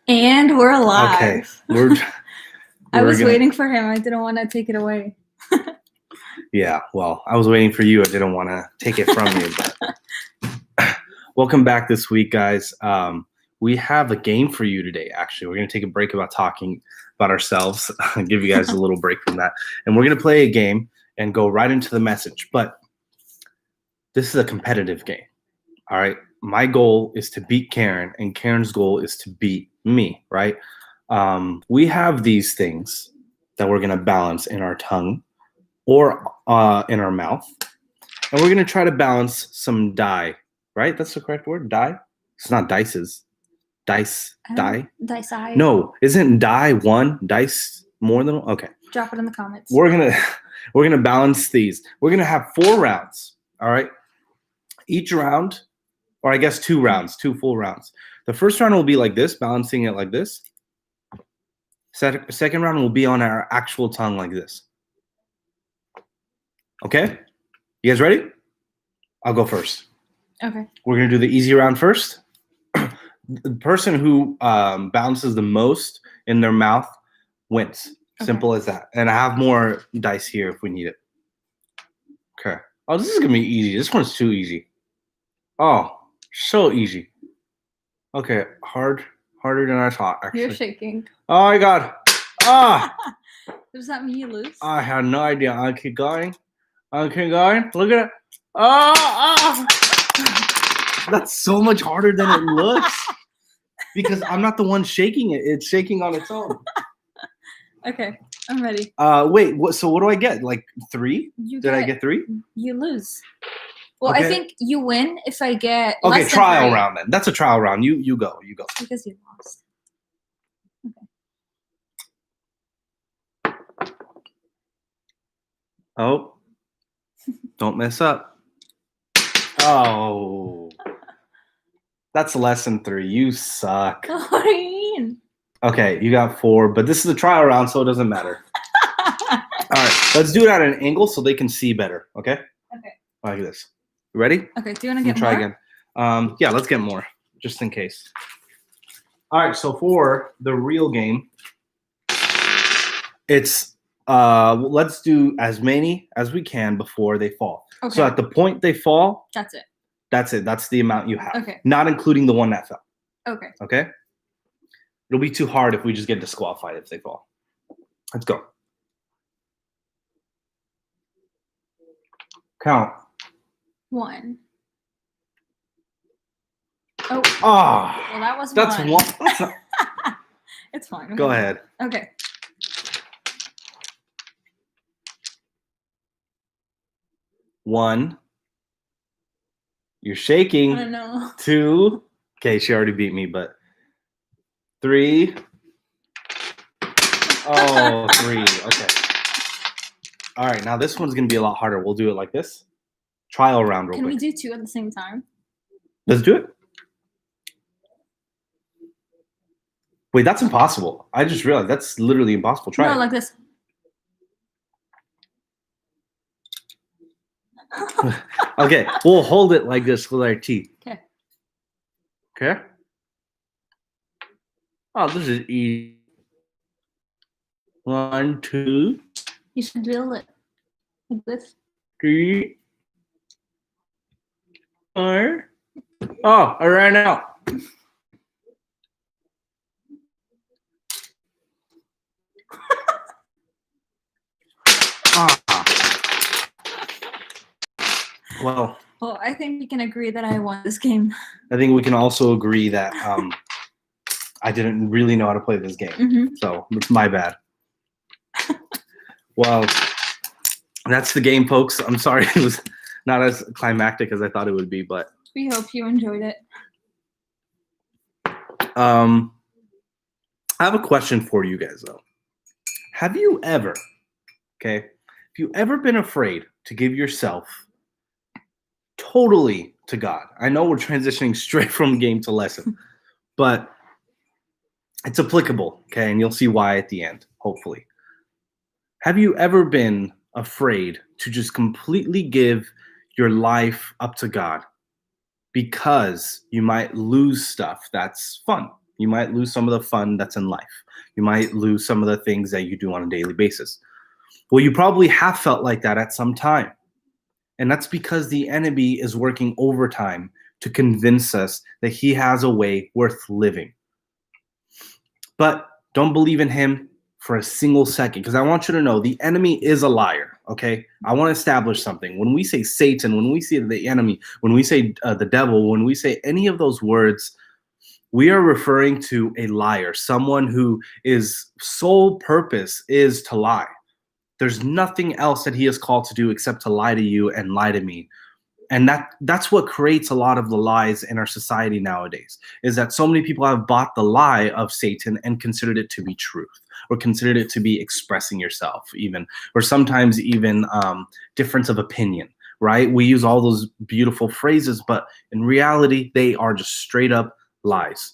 And we're alive. Okay, I was waiting for him. I didn't want to take it away. Yeah, well, I was waiting for you. I didn't want to take it from you. But welcome back this week, guys. We have a game for you today, actually. We're going to take a break about talking about ourselves, give you guys a little break from that. And we're going to play a game and go right into the message. But this is a competitive game, all right? My goal is to beat Karen, and Karen's goal is to beat me, right? We have these things that we're going to balance in our tongue or in our mouth. And we're going to try to balance some die, right? That's the correct word, die? It's not dices. Dice, die? Dice. No, isn't die one, dice more than one? Okay. Drop it in the comments. We're gonna balance these. We're gonna have 4 rounds, all right? Each round, or I guess 2 rounds, 2 full rounds. The first round will be like this, balancing it like this. Second round will be on our actual tongue like this. Okay? You guys ready? I'll go first. Okay. We're going to do the easy round first. The person who balances the most in their mouth wins. Okay. Simple as that. And I have more dice here if we need it. Okay. Oh, this is going to be easy. This one's too easy. Oh, so easy. Okay. Harder than I thought, actually. You're shaking. Oh, my God. Ah! Does that mean you lose? I had no idea. I'll keep going. Look at it. Ah! That's so much harder than it looks. Because I'm not the one shaking it. It's shaking on its own. Okay, I'm ready. Wait, so what do I get? Like 3? I get 3? You lose. Well, okay. I think you win if I get okay, less trial than 3. round then. That's a trial round. You go. Because you lost. Okay. Oh. Don't mess up. Oh. That's less than 3. You suck. What do you mean? Okay, you got 4, but this is a trial round, so it doesn't matter. All right, let's do it at an angle so they can see better, okay? Okay. Like this. You ready? Okay, do you want to get try more? Again. Yeah, let's get more, just in case. All right, so for the real game, it's let's do as many as we can before they fall. Okay. So at the point they fall, that's it. That's the amount you have. Okay. Not including the one that fell. Okay. Okay? It'll be too hard if we just get disqualified if they fall. Let's go. Count. 1. Oh. Oh. Well, that was that's 1. That's not... It's fine. Go ahead. Okay. 1. You're shaking. I know. 2. Okay, she already beat me, but 3. Oh, 3. Okay. All right, now this one's going to be a lot harder. We'll do it like this. Trial round real quick. Can we do 2 at the same time? Let's do it. Wait, that's impossible. I just realized that's literally impossible. Try it. No, like this. Okay, we'll hold it like this with our teeth. Okay. Okay? Oh, this is easy. 1, 2. You should drill it like this. 3. 4. Oh, I ran out. Well, I think we can agree that I won this game. I think we can also agree that I didn't really know how to play this game. Mm-hmm. So it's my bad. Well, that's the game, folks. I'm sorry it was not as climactic as I thought it would be, but we hope you enjoyed it. I have a question for you guys, though. Have you ever been afraid to give yourself totally to God? I know we're transitioning straight from game to lesson, but it's applicable, okay? And you'll see why at the end, hopefully. Have you ever been afraid to just completely give your life up to God? because you might lose stuff that's fun. You might lose some of the fun that's in life. You might lose some of the things that you do on a daily basis. Well, you probably have felt like that at some time. And that's because the enemy is working overtime to convince us that he has a way worth living. But don't believe in him for a single second, because I want you to know the enemy is a liar, okay? I want to establish something. When we say Satan, when we say the enemy, when we say the devil, when we say any of those words, we are referring to a liar, someone who his sole purpose is to lie. There's nothing else that he is called to do except to lie to you and lie to me. And that's what creates a lot of the lies in our society nowadays, is that so many people have bought the lie of Satan and considered it to be truth, or considered it to be expressing yourself even, or sometimes even difference of opinion, right? We use all those beautiful phrases, but in reality, they are just straight up lies.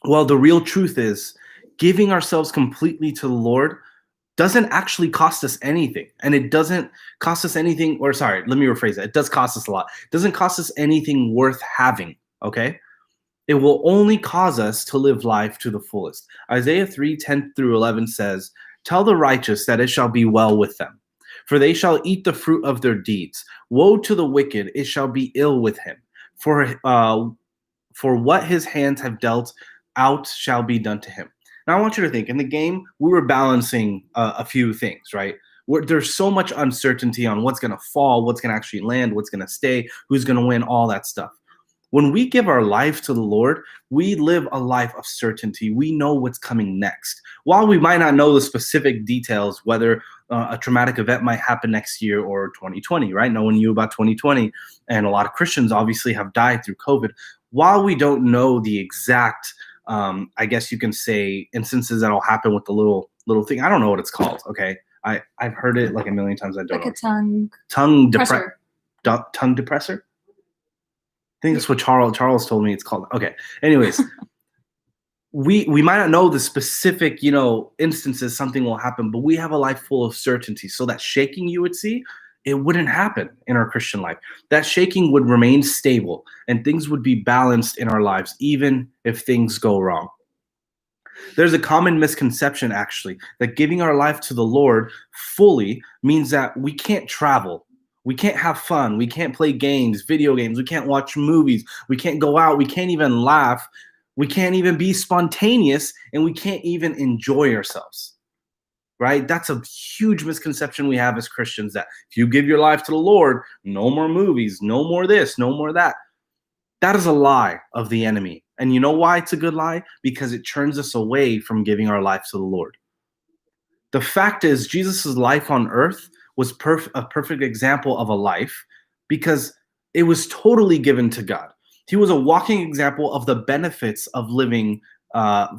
Well, the real truth is giving ourselves completely to the Lord doesn't actually cost us anything. And it doesn't cost us anything, or sorry, let me rephrase that. It does cost us a lot. It doesn't cost us anything worth having, okay? It will only cause us to live life to the fullest. Isaiah 3:10-11 says, "Tell the righteous that it shall be well with them, for they shall eat the fruit of their deeds. Woe to the wicked, it shall be ill with him. For what his hands have dealt out shall be done to him." Now, I want you to think, in the game, we were balancing a few things, right? There's so much uncertainty on what's going to fall, what's going to actually land, what's going to stay, who's going to win, all that stuff. When we give our life to the Lord, we live a life of certainty. We know what's coming next. While we might not know the specific details, whether a traumatic event might happen next year or 2020, right? No one knew about 2020, and a lot of Christians obviously have died through COVID. While we don't know the exact I guess you can say instances that'll happen with the little thing. I don't know what it's called. Okay, I've heard it like a million times. I don't Like know. a tongue depressor. Tongue depressor. I think that's what Charles told me it's called. Okay. Anyways, we might not know the specific instances something will happen, but we have a life full of certainty. So that shaking you would see, it wouldn't happen in our Christian life. That shaking would remain stable and things would be balanced in our lives, even if things go wrong. There's a common misconception, actually, that giving our life to the Lord fully means that we can't travel. We can't have fun. We can't play games, video games. We can't watch movies. We can't go out. We can't even laugh. We can't even be spontaneous, and we can't even enjoy ourselves. Right? That's a huge misconception we have as Christians, that if you give your life to the Lord, no more movies, no more this, no more that. That is a lie of the enemy. And you know why it's a good lie? Because it turns us away from giving our life to the Lord. The fact is, Jesus' life on earth was a perfect example of a life because it was totally given to God. He was a walking example of the benefits of living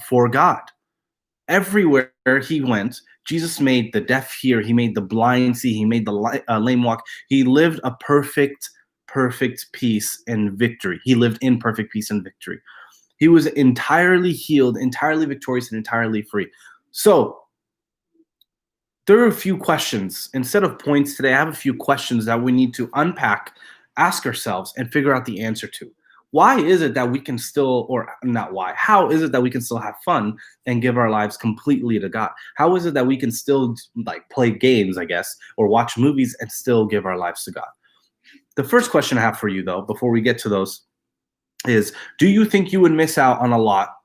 for God. Everywhere he went, Jesus made the deaf hear. He made the blind see. He made the lame walk. He lived a perfect peace and victory. He lived in perfect peace and victory. He was entirely healed, entirely victorious, and entirely free. So there are a few questions. Instead of points today, I have a few questions that we need to unpack, ask ourselves, and figure out the answer to. Why is it that we can still, or not why, how is it that we can still have fun and give our lives completely to God? How is it that we can still play games, I guess, or watch movies and still give our lives to God? The first question I have for you, though, before we get to those, is do you think you would miss out on a lot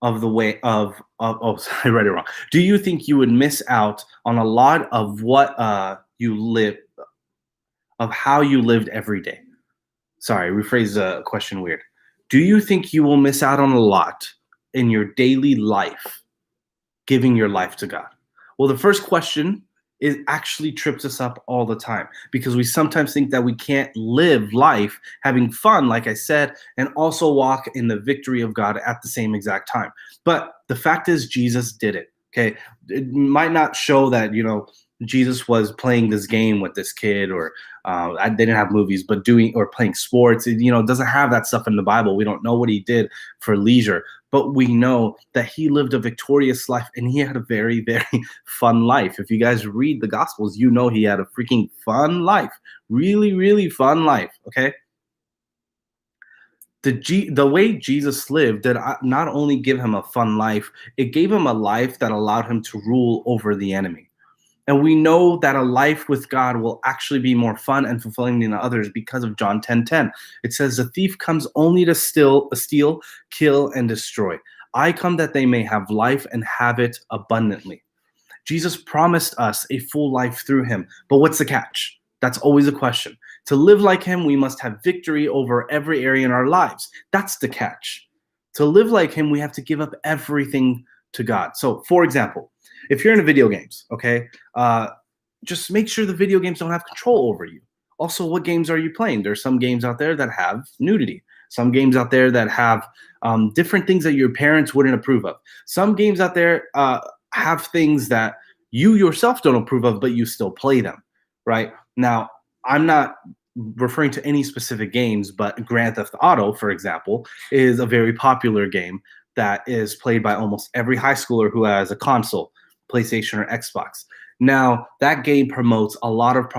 of the way oh, I read it wrong. Do you think you would miss out on a lot of what you live, of how you lived every day? Sorry, rephrase the question weird. Do you think you will miss out on a lot in your daily life giving your life to God? Well, the first question actually trips us up all the time because we sometimes think that we can't live life having fun, like I said, and also walk in the victory of God at the same exact time. But the fact is, Jesus did it. Okay, it might not show that Jesus was playing this game with this kid, or they didn't have movies, but playing sports. It doesn't have that stuff in the Bible. We don't know what he did for leisure, but we know that he lived a victorious life and he had a very, very fun life. If you guys read the Gospels, he had a freaking fun life, really, really fun life. Okay. the way Jesus lived did not only give him a fun life, it gave him a life that allowed him to rule over the enemy. And we know that a life with God will actually be more fun and fulfilling than others because of John 10:10. It says, "The thief comes only to steal, kill, and destroy. I come that they may have life and have it abundantly." Jesus promised us a full life through him. But what's the catch? That's always a question. To live like him, we must have victory over every area in our lives. That's the catch. To live like him, we have to give up everything to God. So, for example, if you're in video games, okay, just make sure the video games don't have control over you. Also, what games are you playing? There's some games out there that have nudity. Some games out there that have different things that your parents wouldn't approve of. Some games out there have things that you yourself don't approve of, but you still play them, right? Now, I'm not referring to any specific games, but Grand Theft Auto, for example, is a very popular game that is played by almost every high schooler who has a console, PlayStation or Xbox. Now, that game promotes a lot of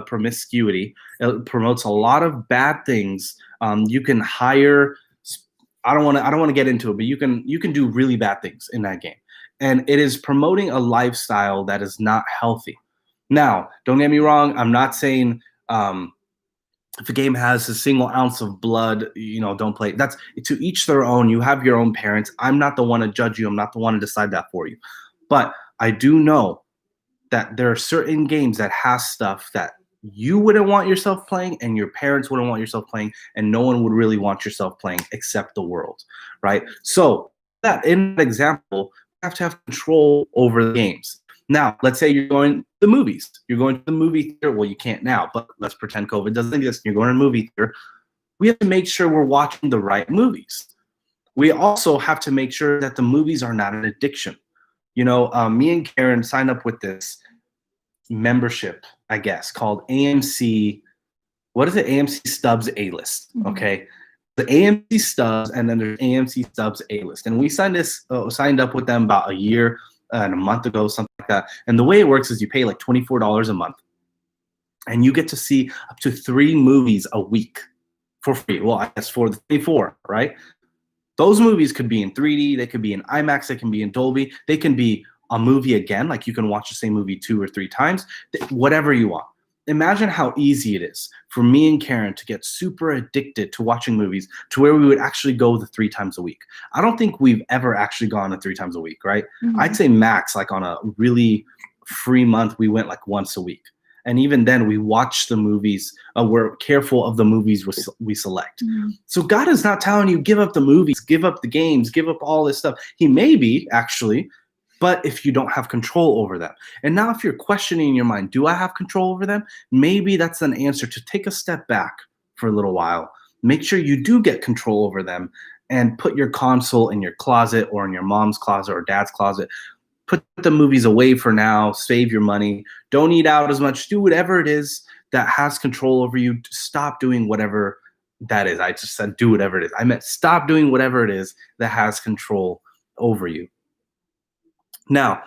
promiscuity. It promotes a lot of bad things. You can hire. I don't want to get into it, but you can do really bad things in that game, and it is promoting a lifestyle that is not healthy. Now, don't get me wrong. I'm not saying if a game has a single ounce of blood, don't play. That's to each their own. You have your own parents. I'm not the one to judge you. I'm not the one to decide that for you. But I do know that there are certain games that has stuff that you wouldn't want yourself playing and your parents wouldn't want yourself playing, and no one would really want yourself playing except the world, right? So that in that example, you have to have control over the games. Now, let's say you're going to the movies. You're going to the movie theater. Well, you can't now, but let's pretend COVID doesn't exist. You're going to a movie theater. We have to make sure we're watching the right movies. We also have to make sure that the movies are not an addiction. Me and Karen signed up with this membership, I guess, called AMC. What is it? AMC Stubs A-List. Okay. The AMC Stubs, and then there's AMC Stubs A-List. And we signed up with them about a year and a month ago, something like that. And the way it works is you pay like $24 a month, and you get to see up to 3 movies a week for free. Well, I guess for the 24, right? Those movies could be in 3D, they could be in IMAX, they can be in Dolby, they can be a movie again, like you can watch the same movie 2 or 3 times, whatever you want. Imagine how easy it is for me and Karen to get super addicted to watching movies to where we would actually go the 3 times a week. I don't think we've ever actually gone the 3 times a week, right? Mm-hmm. I'd say max, like on a really free month, we went like once a week. And even then, we watch the movies. We're careful of the movies we select. Mm-hmm. So God is not telling you, give up the movies, give up the games, give up all this stuff. He may be, actually, but if you don't have control over them. And now if you're questioning in your mind, do I have control over them? Maybe that's an answer to take a step back for a little while. Make sure you do get control over them and put your console in your closet or in your mom's closet or dad's closet. Put the movies away for now, save your money, don't eat out as much, do whatever it is that has control over you. Stop doing whatever that is. I just said do whatever it is. I meant stop doing whatever it is that has control over you. Now,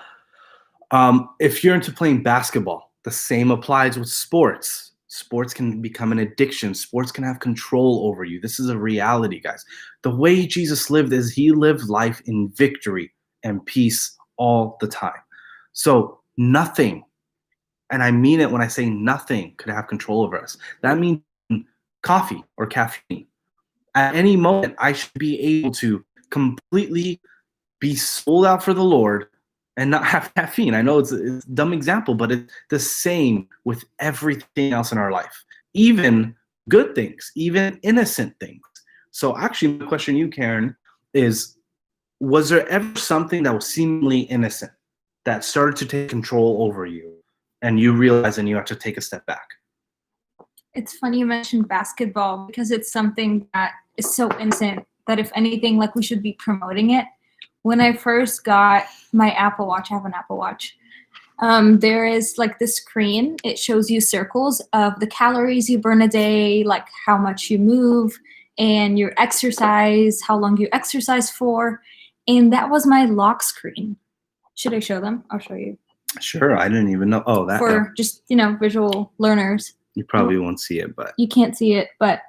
if you're into playing basketball, the same applies with sports. Sports can become an addiction. Sports can have control over you. This is a reality, guys. The way Jesus lived is he lived life in victory and peace all the time. So nothing, and I mean it when I say nothing, could have control over us. That means coffee or caffeine. At any moment, I should be able to completely be sold out for the Lord and not have caffeine. I know it's a dumb example, but it's the same with everything else in our life, even good things, even innocent things. So actually, my question to you, Karen, is, was there ever something that was seemingly innocent that started to take control over you and you realized and you have to take a step back? It's funny you mentioned basketball because it's something that is so innocent that if anything, like we should be promoting it. When I first got my Apple Watch, I have an Apple Watch, there is like this screen. It shows you circles of the calories you burn a day, like how much you move and your exercise, how long you exercise for. And that was my lock screen. Should I show them? I'll show you. Sure. I didn't even know. Oh, that. For just, visual learners. You probably won't see it, but. You can't see it, but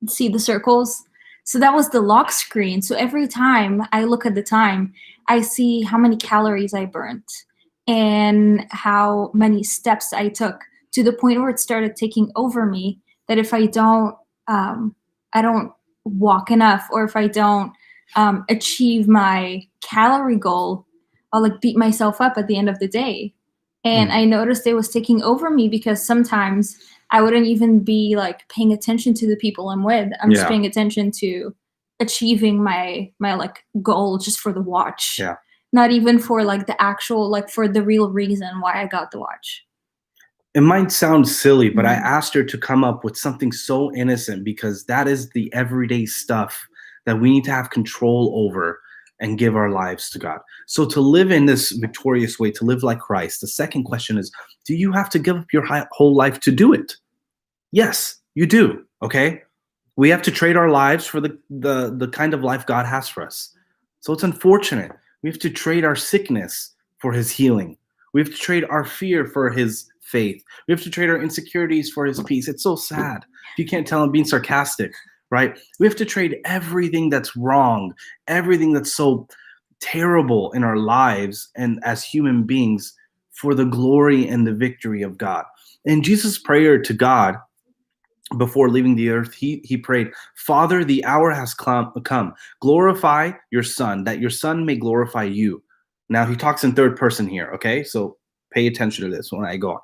see the circles? So that was the lock screen. So every time I look at the time, I see how many calories I burnt and how many steps I took, to the point where it started taking over me, that if I don't walk enough, or if I don't achieve my calorie goal, I'll like beat myself up at the end of the day. And Mm. I noticed it was taking over me, because sometimes I wouldn't even be like paying attention to the people I'm with. I'm just Yeah. paying attention to achieving my like goal just for the watch. Yeah. Not even for like the actual, like for the real reason why I got the watch. It might sound silly, but I Mhm. asked her to come up with something so innocent, because that is the everyday stuff that we need to have control over and give our lives to God. So to live in this victorious way, to live like Christ, the second question is, do you have to give up your whole life to do it? Yes, you do. Okay? We have to trade our lives for the kind of life God has for us. So it's unfortunate. We have to trade our sickness for his healing. We have to trade our fear for his faith. We have to trade our insecurities for his peace. It's so sad. If you can't tell, I'm being sarcastic, right? We have to trade everything that's wrong, everything that's so terrible in our lives and as human beings, for the glory and the victory of God. And Jesus' prayer to God before leaving the earth, he prayed, Father, the hour has come. Glorify your Son, that your Son may glorify you. Now he talks in third person here, okay? So pay attention to this when I go on.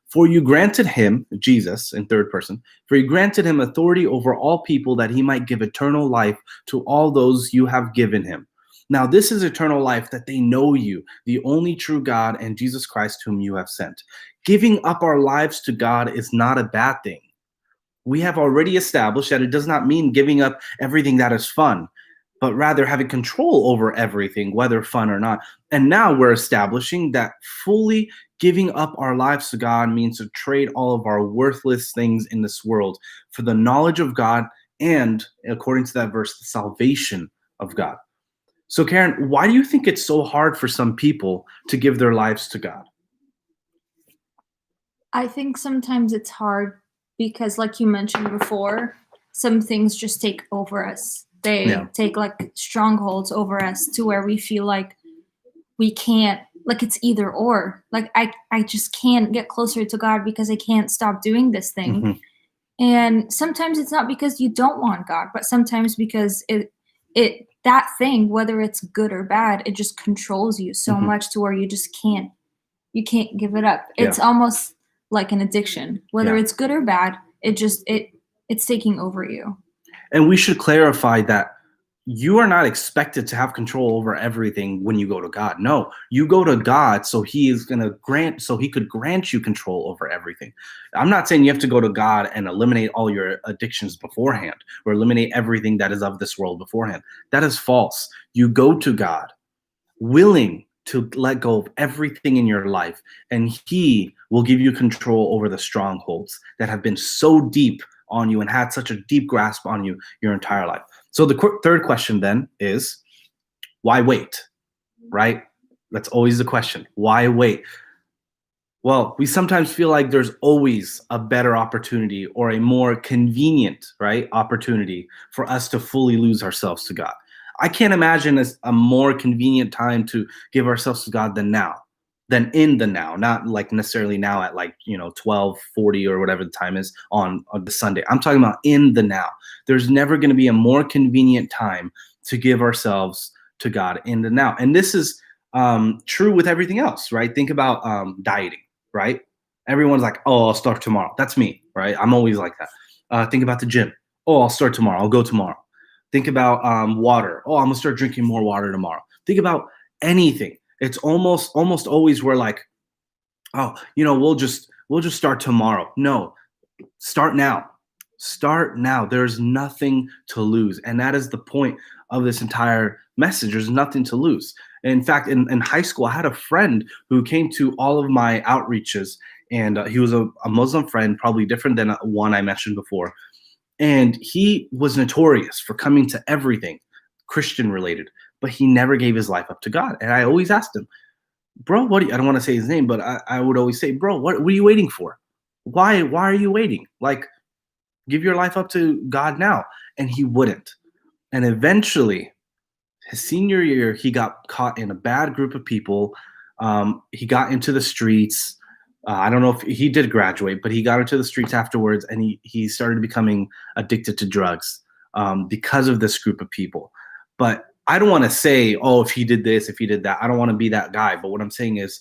For you granted him, Jesus in third person, for you granted him authority over all people, that he might give eternal life to all those you have given him. Now this is eternal life, that they know you, the only true God, and Jesus Christ, whom you have sent. Giving up our lives to God is not a bad thing. We have already established that it does not mean giving up everything that is fun, but rather having control over everything, whether fun or not. And now we're establishing that fully giving up our lives to God means to trade all of our worthless things in this world for the knowledge of God and, according to that verse, the salvation of God. So, Karen, why do you think it's so hard for some people to give their lives to God? I think sometimes it's hard because, like you mentioned before, some things just take over us. They Yeah. take like strongholds over us, to where we feel like we can't, like it's either or. Like I just can't get closer to God because I can't stop doing this thing. Mhm. And sometimes it's not because you don't want God, but sometimes because it that thing, whether it's good or bad, it just controls you so Mhm. much, to where you can't give it up. Yeah. It's almost like an addiction. Whether Yeah. it's good or bad, it's taking over you. And we should clarify that you are not expected to have control over everything when you go to God. No, you go to God so he could grant you control over everything. I'm not saying you have to go to God and eliminate all your addictions beforehand, or eliminate everything that is of this world beforehand. That is false. You go to God willing to let go of everything in your life, and he will give you control over the strongholds that have been so deep on you and had such a deep grasp on you your entire life. So the third question then is, why wait? Right? That's always the question. Why wait? Well, we sometimes feel like there's always a better opportunity, or a more convenient, right, opportunity for us to fully lose ourselves to God. I can't imagine a more convenient time to give ourselves to God than now, than in the now, not like necessarily now at like, 12:40 or whatever the time is on the Sunday. I'm talking about in the now. There's never going to be a more convenient time to give ourselves to God in the now. And this is true with everything else, right? Think about dieting, right? Everyone's like, oh, I'll start tomorrow. That's me, right? I'm always like that. Think about the gym. Oh, I'll start tomorrow. I'll go tomorrow. Think about water. Oh, I'm gonna start drinking more water tomorrow. Think about anything. It's almost always we're like, oh, we'll just start tomorrow. No, start now. Start now. There's nothing to lose. And that is the point of this entire message. There's nothing to lose. In fact, in high school, I had a friend who came to all of my outreaches, and he was a Muslim friend, probably different than one I mentioned before. And he was notorious for coming to everything Christian related, but he never gave his life up to God. And I always asked him, bro, I don't want to say his name, but I would always say, bro, what are you waiting for? Why are you waiting? Like, give your life up to God now. And he wouldn't. And eventually, his senior year, he got caught in a bad group of people. He got into the streets. I don't know if he did graduate, but he got into the streets afterwards, and he started becoming addicted to drugs because of this group of people. But I don't want to say, oh, if he did this, if he did that. I don't want to be that guy. But what I'm saying is,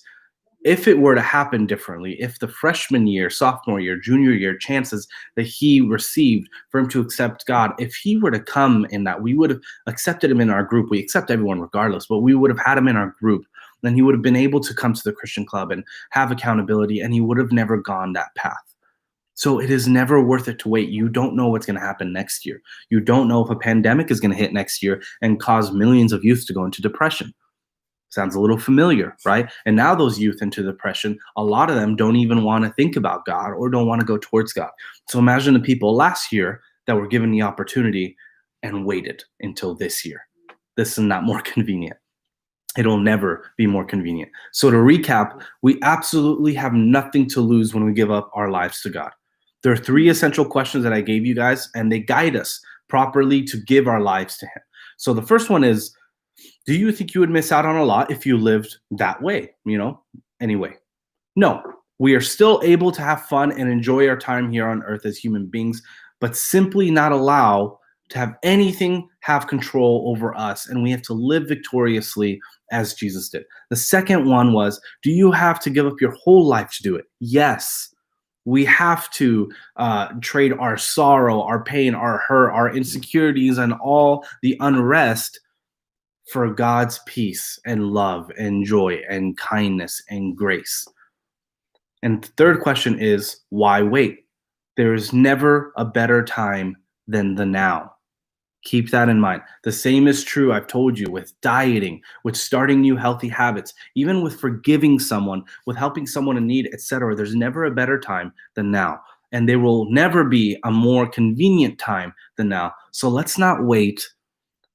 if it were to happen differently, if the freshman year, sophomore year, junior year chances that he received for him to accept God, if he were to come in that, we would have accepted him in our group. We accept everyone regardless, but we would have had him in our group. Then he would have been able to come to the Christian club and have accountability, and he would have never gone that path. So it is never worth it to wait. You don't know what's going to happen next year. You don't know if a pandemic is going to hit next year and cause millions of youth to go into depression. Sounds a little familiar, right? And now those youth into depression, a lot of them don't even want to think about God or don't want to go towards God. So imagine the people last year that were given the opportunity and waited until this year. This is not more convenient. It'll never be more convenient. So to recap, we absolutely have nothing to lose when we give up our lives to God. There are 3 essential questions that I gave you guys, and they guide us properly to give our lives to Him. So the first one is, do you think you would miss out on a lot if you lived that way, anyway? No, we are still able to have fun and enjoy our time here on earth as human beings, but simply not allow to have anything have control over us, and we have to live victoriously as Jesus did. The second one was, do you have to give up your whole life to do it? Yes. We have to trade our sorrow, our pain, our hurt, our insecurities, and all the unrest for God's peace and love and joy and kindness and grace. And the third question is, why wait? There is never a better time than the now. Keep that in mind. The same is true, I've told you, with dieting, with starting new healthy habits, even with forgiving someone, with helping someone in need, etc. There's never a better time than now. And there will never be a more convenient time than now. So let's not wait.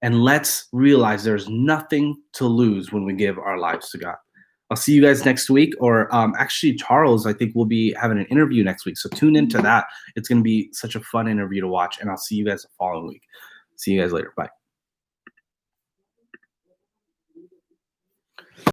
And let's realize there's nothing to lose when we give our lives to God. I'll see you guys next week. Or actually, Charles, I think we'll be having an interview next week. So tune into that. It's going to be such a fun interview to watch. And I'll see you guys the following week. See you guys later. Bye.